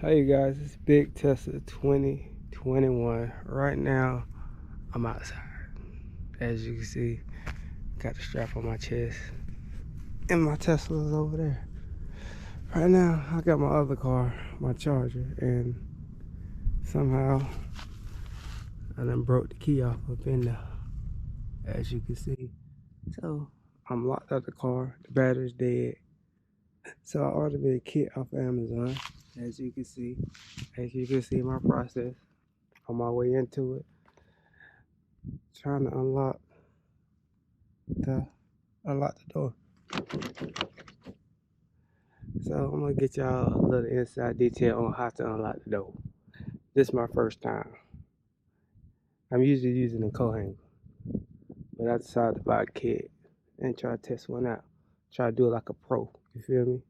Hey you guys, it's Big Tesla 2021. Right now, I'm outside. As you can see, got the strap on my chest. And my Tesla's over there. Right now, I got my other car, my Charger, and somehow I done broke the key off up in there. As you can see. So, I'm locked out the car. The battery's dead. So I ordered me a kit off Amazon. As you can see my process on my way into it. Trying to unlock the door. So I'm gonna get y'all a little inside detail on how to unlock the door. This is my first time. I'm usually using a co-hanger, but I decided to buy a kit and try to test one out. Try to do it like a pro, you feel me?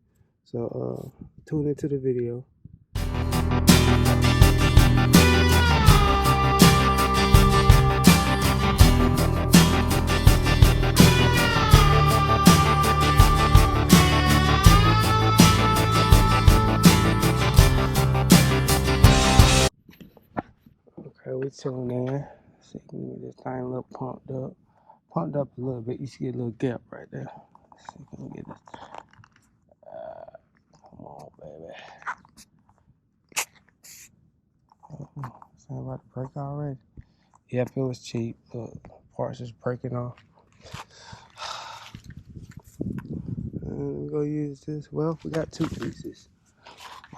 So tune into the video. Okay, we tune in. See if we can get this thing a little pumped up a little bit. You see a little gap right there. Let's see if we can get this. Come on, baby. It's not about to break already. Yep, it was cheap. Look, parts is breaking off. And we're gonna use this. Well, we got two pieces.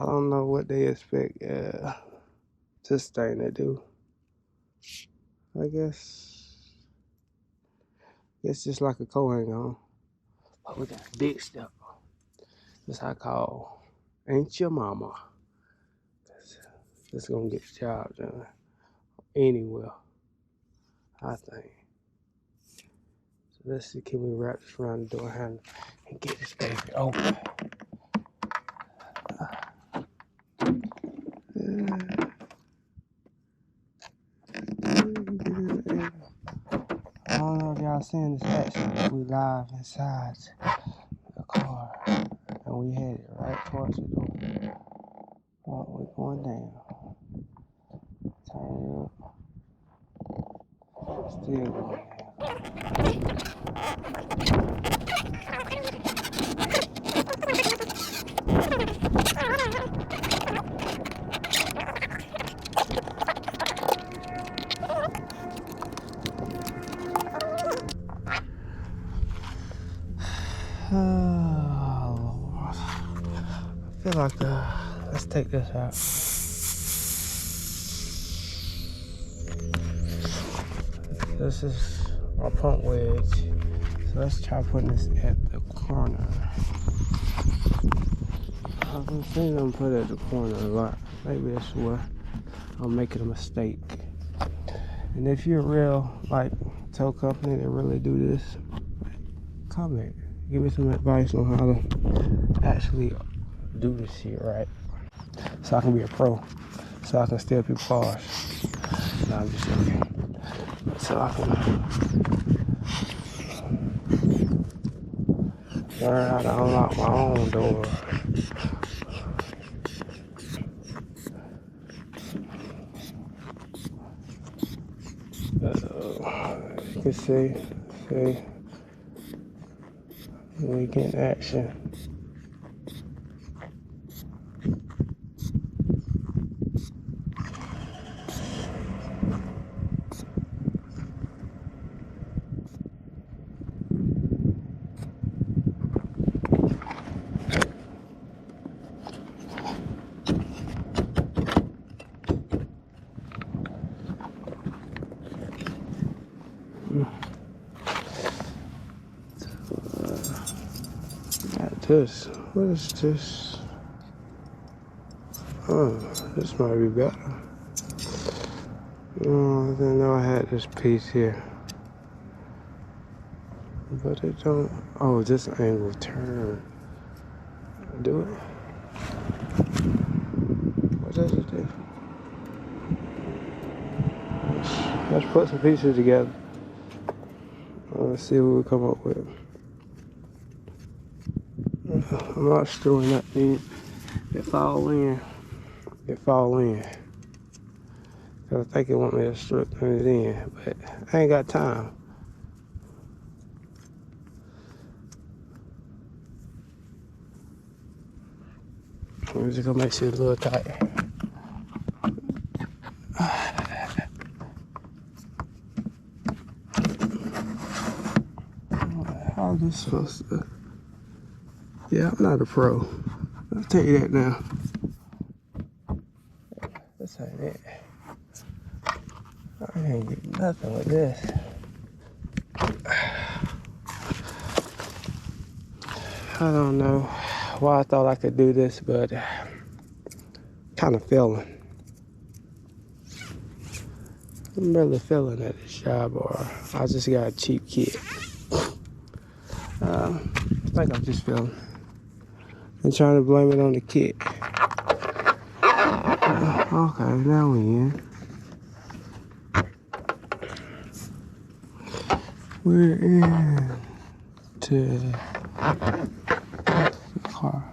I don't know what they expect this thing to do. I guess it's just like a co-hanger, but we got a big step. This I call Ain't Your Mama. This gonna get the job done anywhere, I think. So let's see, can we wrap this around the door handle and get this baby open? I don't know if y'all seeing this action, but we live inside the car and we headed right towards the door. Well, we're going down. Turn it up. Still going down. Oh, Lord. I feel like let's take this out. This is our pump wedge. So let's try putting this at the corner. I've been seeing them put it at the corner a lot. Maybe that's where I'm making a mistake. And if you're a real tow company that really do this, comment. Give me some advice on how to actually do this shit right. So I can be a pro. So I can steal people's cars. No, I'm just joking. So I can learn how to unlock my own door. You can see, we get action. This, what is this? Oh, this might be better. Oh, I didn't know I had this piece here. But it don't, oh, this angle turn. Do it? What does it do? Let's put some pieces together. Let's see what we come up with. I'm not sure when that thing it fall in. it fall in. Cause I think it want me to strengthen it in, but I ain't got time. I'm just gonna make sure it's a little tight. How is this supposed to? Yeah, I'm not a pro. I'll tell you that now. This ain't it. I ain't getting nothing with this. I don't know why I thought I could do this, but kind of failing. I'm really failing at this job, or I just got a cheap kit. I think I'm just failing. I'm trying to blame it on the kit. Okay, now we in. We're in to the car.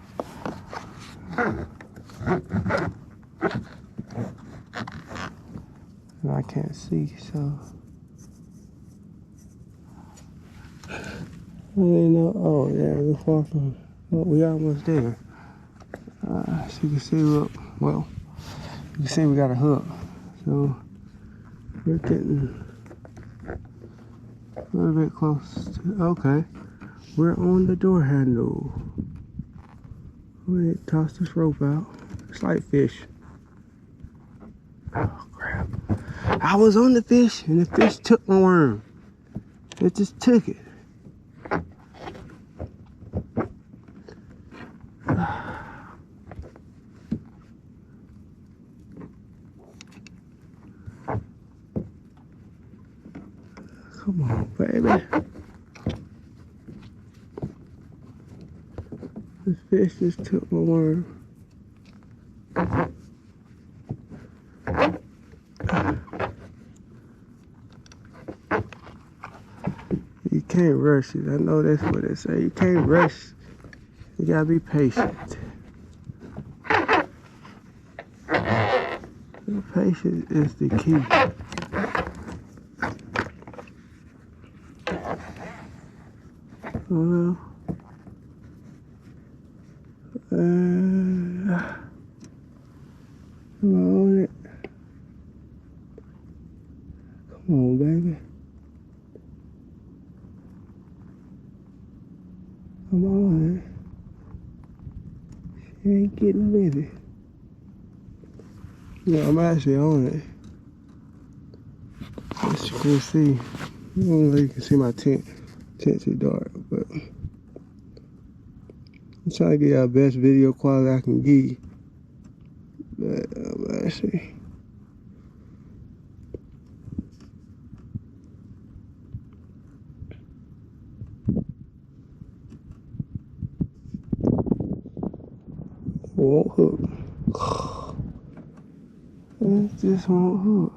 And I can't see, so I didn't know. Oh yeah, we're far from. Well, we almost there. So you can see, look, well, you can see we got a hook. So we're getting a little bit close to, okay. We're on the door handle. We toss this rope out. It's like fish. Oh crap. I was on the fish and the fish took my worm. It just took it. Come on, baby. This fish just took my worm. You can't rush it. I know that's what they say. You can't rush. You gotta be patient. Patience is the key. Well, come on it. Come on, baby. Come on it. She ain't getting with it. Yeah, I'm actually on it. As you can see, I don't know if you can see my tent. Tent's too dark, but I'm trying to get y'all best video quality I can give. But I'm actually won't hook. It just won't hook.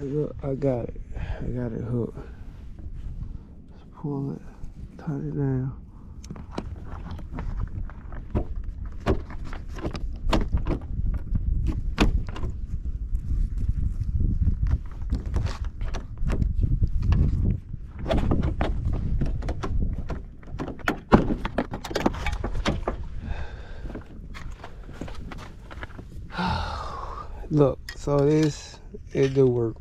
Look, I got it. I got it hooked. Let's pull it, tighten it down. Look, so it do work.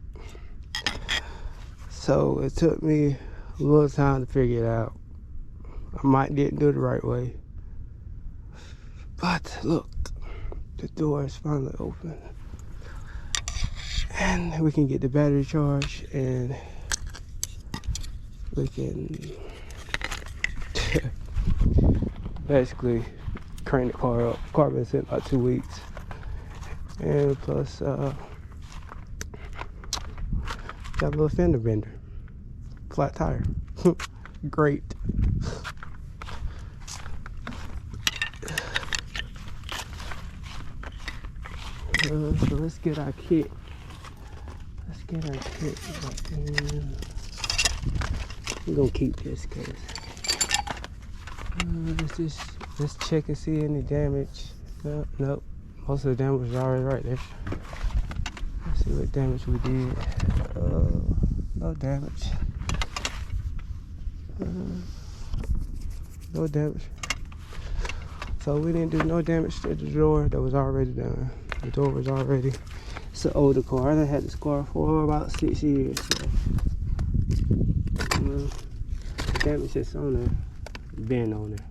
So it took me a little time to figure it out. I might didn't do it the right way. But look, the door is finally open. And we can get the battery charged, and we can basically crank the car up. Car been sitting about 2 weeks, and plus got a little fender bender, flat tire. Great. So let's get our kit. We're gonna keep this case. Let's check and see any damage. Nope. Most of the damage is already right there. Let's see what damage we did. No damage. No damage. So we didn't do no damage to the door that was already done. The door was already. It's an older car. I done had this car for about 6 years. So, the damage that's on there, been on there.